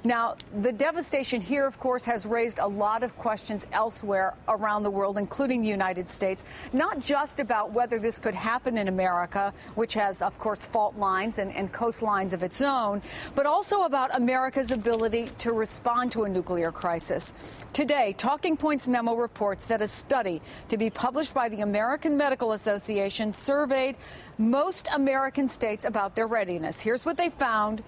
Now, the devastation here, of course, has raised a lot of questions elsewhere around the world, including the United States, not just about whether this could happen in America, which has, of course, fault lines and coastlines of its own, but also about America's ability to respond to a nuclear crisis. Today, Talking Points memo reports that a study to be published by the American Medical Association surveyed most American states about their readiness. Here's what they found.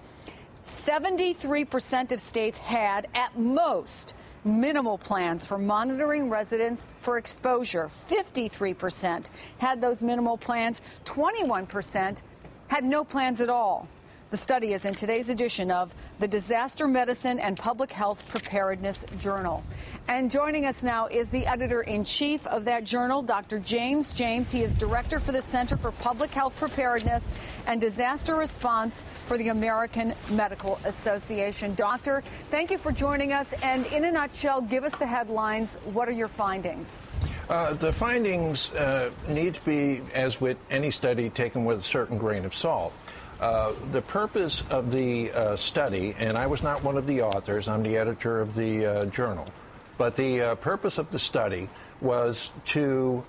73% of states had, at most, minimal plans for monitoring residents for exposure. 53% had those minimal plans. 21% had no plans at all. The study is in today's edition of the Disaster Medicine and Public Health Preparedness Journal. And joining us now is the editor-in-chief of that journal, Dr. James James. He is director for the Center for Public Health Preparedness and Disaster Response for the American Medical Association. Doctor, thank you for joining us. And in a nutshell, give us the headlines. What are your findings? The findings need to be, as with any study, taken with a certain grain of salt. The purpose of the study, and I was not one of the authors, I'm the editor of the journal, but the purpose of the study was to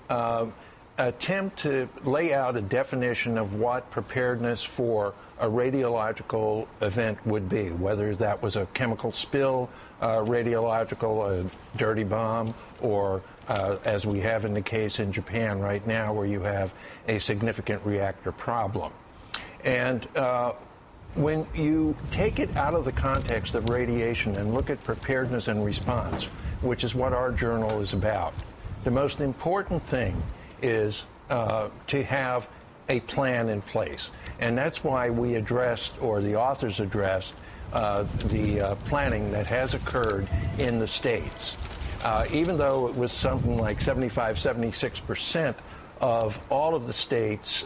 attempt to lay out a definition of what preparedness for a radiological event would be, whether that was a chemical spill, radiological, a dirty bomb, or as we have in the case in Japan right now, where you have a significant reactor problem. And when you take it out of the context of radiation and look at preparedness and response, which is what our journal is about, the most important thing is to have a plan in place. And that's why we addressed, or the authors addressed, the planning that has occurred in the states. Even though it was something like 76% of all of the states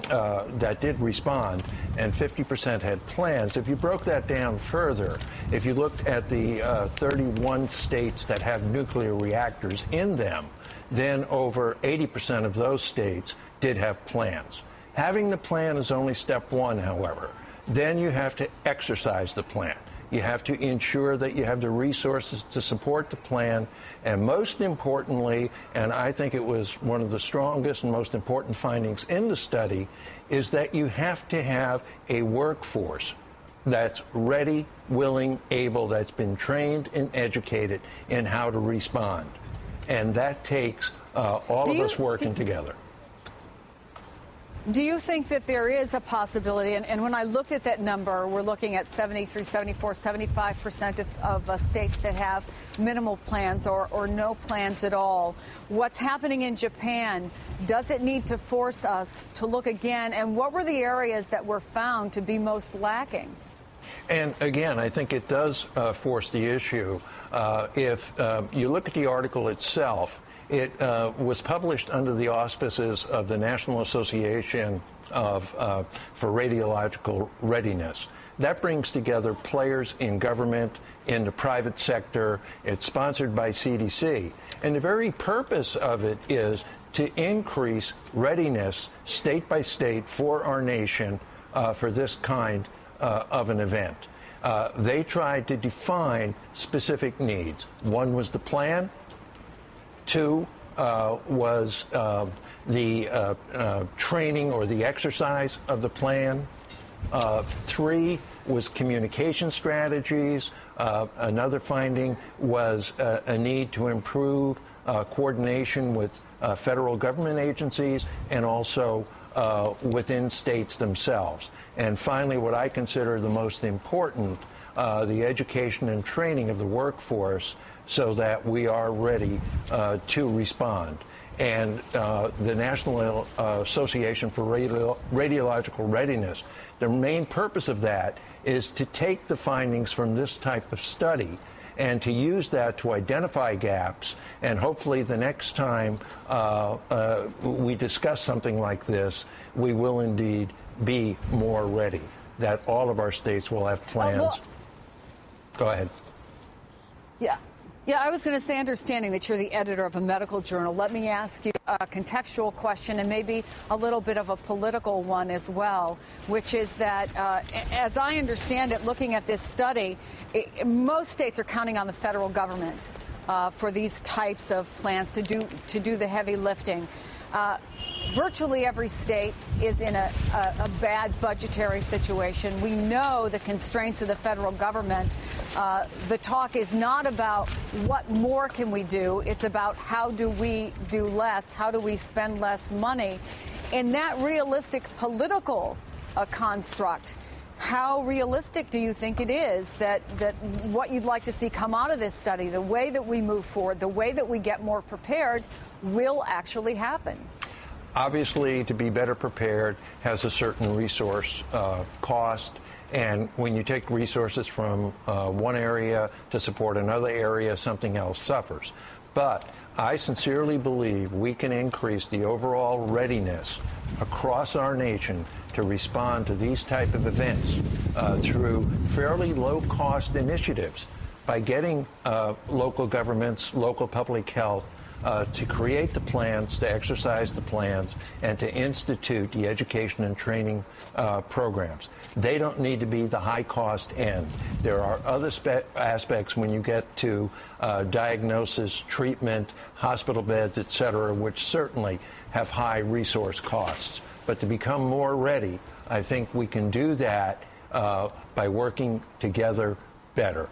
that did respond, and 50% had plans. If you broke that down further, if you looked at the 31 states that have nuclear reactors in them, then over 80% of those states did have plans. Having the plan is only step one, however. Then you have to exercise the plan. You have to ensure that you have the resources to support the plan. And most importantly, and I think it was one of the strongest and most important findings in the study, is that you have to have a workforce that's ready, willing, able, that's been trained and educated in how to respond. And that takes all of us working together. Do you think that there is a possibility, and when I looked at that number, we're looking at 73, 74, 75% of states that have minimal plans or no plans at all. What's happening in Japan, does it need to force us to look again? And what were the areas that were found to be most lacking? And again, I think it does force the issue. If you look at the article itself, it was published under the auspices of the National Association for Radiological Readiness. That brings together players in government, in the private sector. It's sponsored by CDC. And the very purpose of it is to increase readiness state by state for our nation for this kind of an event. They tried to define specific needs. One was the plan. Two was the training or the exercise of the plan. Three was communication strategies. Another finding was a need to improve coordination with federal government agencies and also within states themselves. And finally, what I consider the most important, the education and training of the workforce so that we are ready to respond. And the National Association for Radiological Readiness, the main purpose of that is to take the findings from this type of study and to use that to identify gaps, and hopefully the next time we discuss something like this, we will indeed be more ready, that all of our states will have plans. Go ahead. Yeah. Yeah, I was going to say, understanding that you're the editor of a medical journal, let me ask you a contextual question and maybe a little bit of a political one as well, which is that, as I understand it, looking at this study, most states are counting on the federal government for these types of plans to do the heavy lifting. Virtually every state is in a bad budgetary situation. We know the constraints of the federal government. The talk is not about what more can we do. It's about how do we do less? How do we spend less money? In that realistic political construct, how realistic do you think it is that what you'd like to see come out of this study, the way that we move forward, the way that we get more prepared, will actually happen? Obviously, to be better prepared has a certain resource cost, and when you take resources from one area to support another area, something else suffers. But I sincerely believe we can increase the overall readiness across our nation to respond to these type of events through fairly low-cost initiatives by getting local governments, local public health, to create the plans, to exercise the plans, and to institute the education and training programs. They don't need to be the high-cost end. There are other aspects when you get to diagnosis, treatment, hospital beds, et cetera, which certainly have high resource costs. But to become more ready, I think we can do that by working together better.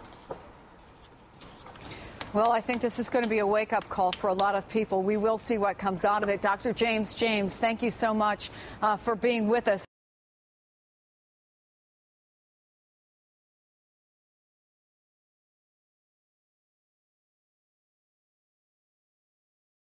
Well, I think this is going to be a wake-up call for a lot of people. We will see what comes out of it. Dr. James, thank you so much for being with us.